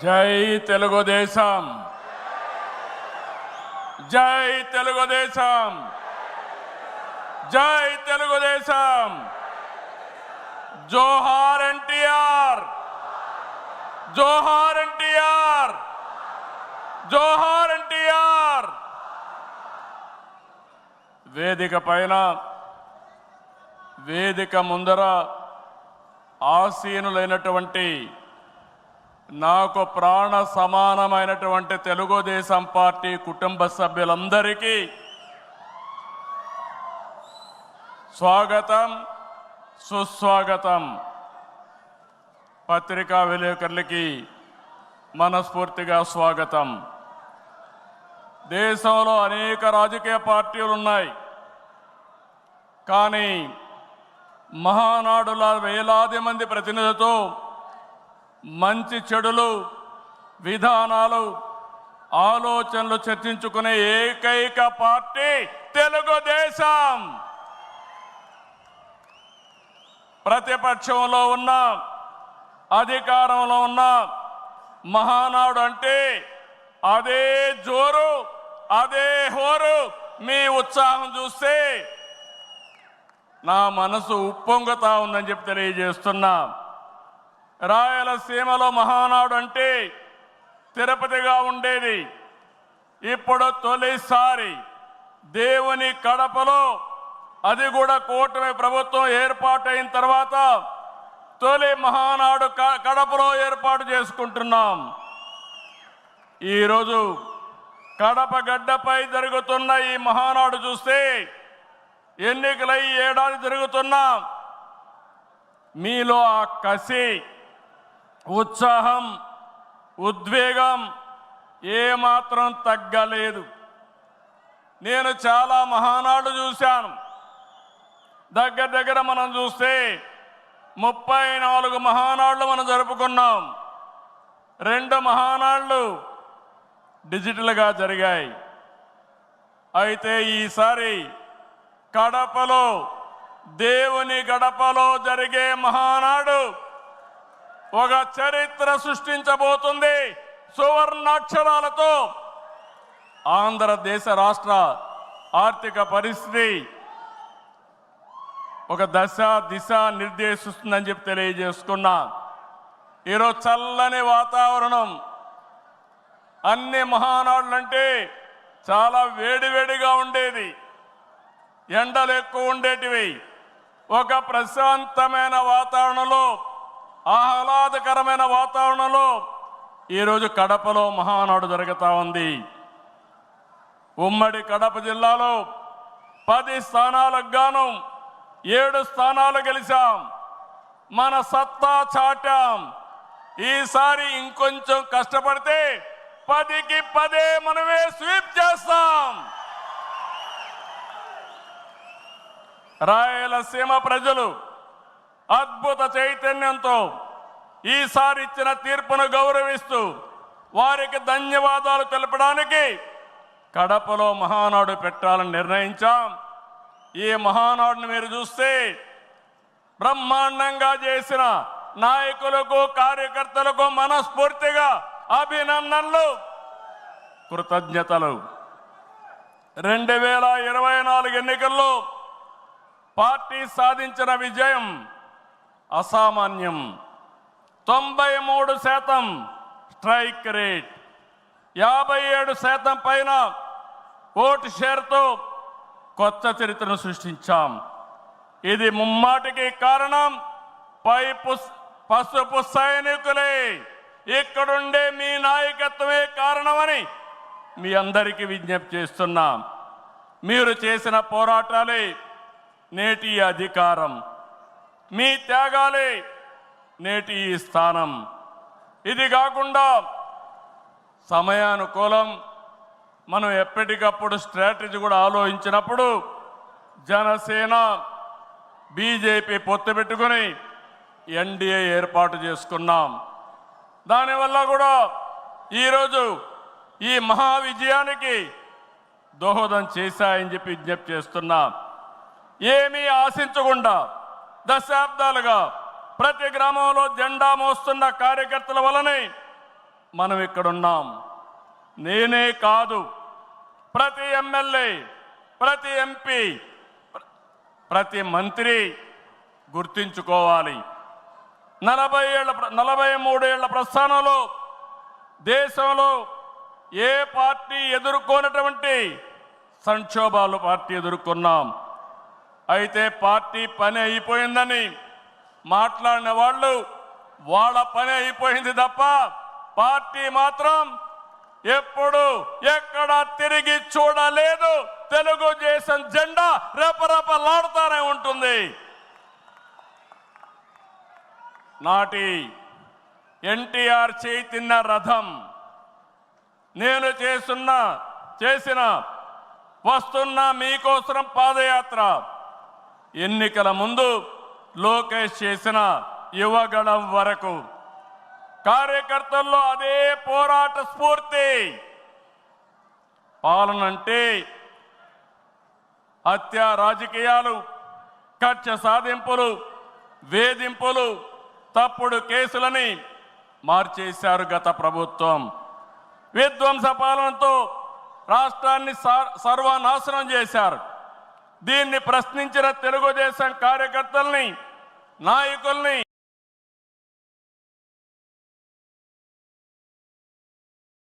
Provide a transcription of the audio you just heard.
జై తెలుగుదేశం, జై తెలుగుదేశం, జై తెలుగుదేశం. జోహార్ ఎన్టీఆర్, జోహార్ ఎన్టీఆర్, జోహార్ ఎన్టీఆర్. వేదిక పైన, వేదిక ముందర ఆసీనులైనటువంటి నాకు ప్రాణ సమానమైనటువంటి తెలుగుదేశం పార్టీ కుటుంబ సభ్యులందరికీ స్వాగతం, సుస్వాగతం. పత్రికా విలేకరులకి మనస్ఫూర్తిగా స్వాగతం. దేశంలో అనేక రాజకీయ పార్టీలు ఉన్నాయి, కానీ మహానాడుల వేలాది మంది ప్రతినిధులతో మంచి చెడులు, విధానాలు, ఆలోచనలు చర్చించుకునే ఏకైక పార్టీ తెలుగుదేశం. ప్రతిపక్షంలో ఉన్న, అధికారంలో ఉన్న మహానాడు అంటే అదే జోరు, అదే హోరు. మీ ఉత్సాహం చూస్తే నా మనసు ఉప్పొంగుతా ఉందని చెప్పి తెలియజేస్తున్నా. రాయలసీమలో మహానాడు అంటే తిరుపతిగా ఉండేది. ఇప్పుడు తొలిసారి దేవుని కడపలో, అది కూడా కూటమి ప్రభుత్వం ఏర్పాటైన తర్వాత తొలి మహానాడు కడపలో ఏర్పాటు చేసుకుంటున్నాం. ఈరోజు కడప గడ్డపై జరుగుతున్న ఈ మహానాడు చూస్తే ఎన్నికలై ఏడాది జరుగుతున్నా మీలో ఆ కసి, ఉత్సాహం, ఉద్వేగం ఏమాత్రం తగ్గలేదు. నేను చాలా మహానాడు చూశాను. దగ్గర దగ్గర మనం చూస్తే 34 మహానాళ్ళు మనం జరుపుకున్నాం. 2 మహానాళ్ళు డిజిటల్గా జరిగాయి. అయితే ఈసారి కడపలో, దేవుని గడపలో జరిగే మహానాడు ఒక చరిత్ర సృష్టించబోతుంది. సువర్ణాక్షరాలతో ఆంధ్రదేశ రాష్ట్ర ఆర్థిక పరిస్థితి ఒక దశ దిశ నిర్దేశిస్తుందని చెప్పి తెలియజేసుకున్నా. ఈరోజు చల్లని వాతావరణం. అన్ని మహానాడులంటే చాలా వేడివేడిగా ఉండేది, ఎండలు ఎక్కువ ఉండేటివి. ఒక ప్రశాంతమైన వాతావరణంలో, ఆహ్లాదకరమైన వాతావరణంలో ఈరోజు కడపలో మహానాడు జరుగుతూ ఉంది. ఉమ్మడి కడప జిల్లాలో 10 స్థానాలకు గాను 7 స్థానాలు గెలిచాం. మన సత్తా చాటాం. ఈసారి ఇంకొంచెం కష్టపడితే 10కి 10 మనమే స్వీప్ చేస్తాం. రాయలసీమ ప్రజలు అద్భుత చైతన్యంతో ఈసారి ఇచ్చిన తీర్పును గౌరవిస్తూ వారికి ధన్యవాదాలు తెలపడానికి కడపలో మహానాడు పెట్టాలని నిర్ణయించాం. ఈ మహానాడును మీరు చూస్తే బ్రహ్మాండంగా చేసిన నాయకులకు, కార్యకర్తలకు మనస్ఫూర్తిగా అభినందనలు, కృతజ్ఞతలు. 2024 ఎన్నికల్లో పార్టీ సాధించిన విజయం అసామాన్యం. 93% స్ట్రైక్ రేట్, 57% పైన ఓటు షేర్తో కొత్త చరిత్రను సృష్టించాం. ఇది ముమ్మాటికి కారణం పసుపు సైనికులే, ఇక్కడుండే మీ నాయకత్వమే కారణమని మీ అందరికీ విజ్ఞప్తి చేస్తున్నాం. మీరు చేసిన పోరాటాలే నేటి అధికారం, మీ త్యాగాలే నేటి ఈ స్థానం. ఇది కాకుండా సమయానుకూలం మనం ఎప్పటికప్పుడు స్ట్రాటజీ కూడా ఆలోచించినప్పుడు జనసేన, బీజేపీ పొత్తు పెట్టుకుని ఎన్డీఏ ఏర్పాటు చేసుకున్నాం. దానివల్ల కూడా ఈరోజు ఈ మహా విజయానికి దోహదం చేశాయని చెప్పి విజ్ఞప్తి చేస్తున్నాం. ఏమీ ఆశించకుండా దశాబ్దాలుగా ప్రతి గ్రామంలో జెండా మోస్తున్న కార్యకర్తల వలనే మనం ఇక్కడున్నాం. నేనే కాదు, ప్రతి ఎమ్మెల్యే, ప్రతి ఎంపీ, ప్రతి మంత్రి గుర్తించుకోవాలి. 43 ఏళ్ల ప్రస్థానంలో దేశంలో ఏ పార్టీ ఎదుర్కొన్నటువంటి సంక్షోభాలు పార్టీ ఎదుర్కొన్నాం. అయితే పార్టీ పని అయిపోయిందని మాట్లాడిన వాళ్ళు వాళ్ళ పని అయిపోయింది తప్ప పార్టీ మాత్రం ఎప్పుడు ఎక్కడ తిరిగి చూడలేదు. తెలుగుదేశం జెండా రెపరెపలాడుతూనే ఉంటుంది. నాటి ఎన్టీఆర్ చైతన్య రథం నేను చేసిన వస్తున్న మీకోసం పాదయాత్ర, ఎన్నికల ముందు లోకేష్ చేసిన యువగళం వరకు కార్యకర్తల్లో అదే పోరాట స్ఫూర్తి. పాలనంటే హత్య రాజకీయాలు, కక్ష సాధింపులు, వేధింపులు, తప్పుడు కేసులని మార్చేశారు గత ప్రభుత్వం. విధ్వంస పాలనతో రాష్ట్రాన్ని సర్వనాశనం చేశారు. దీన్ని ప్రశ్నించిన తెలుగుదేశం కార్యకర్తల్ని, నాయకుల్ని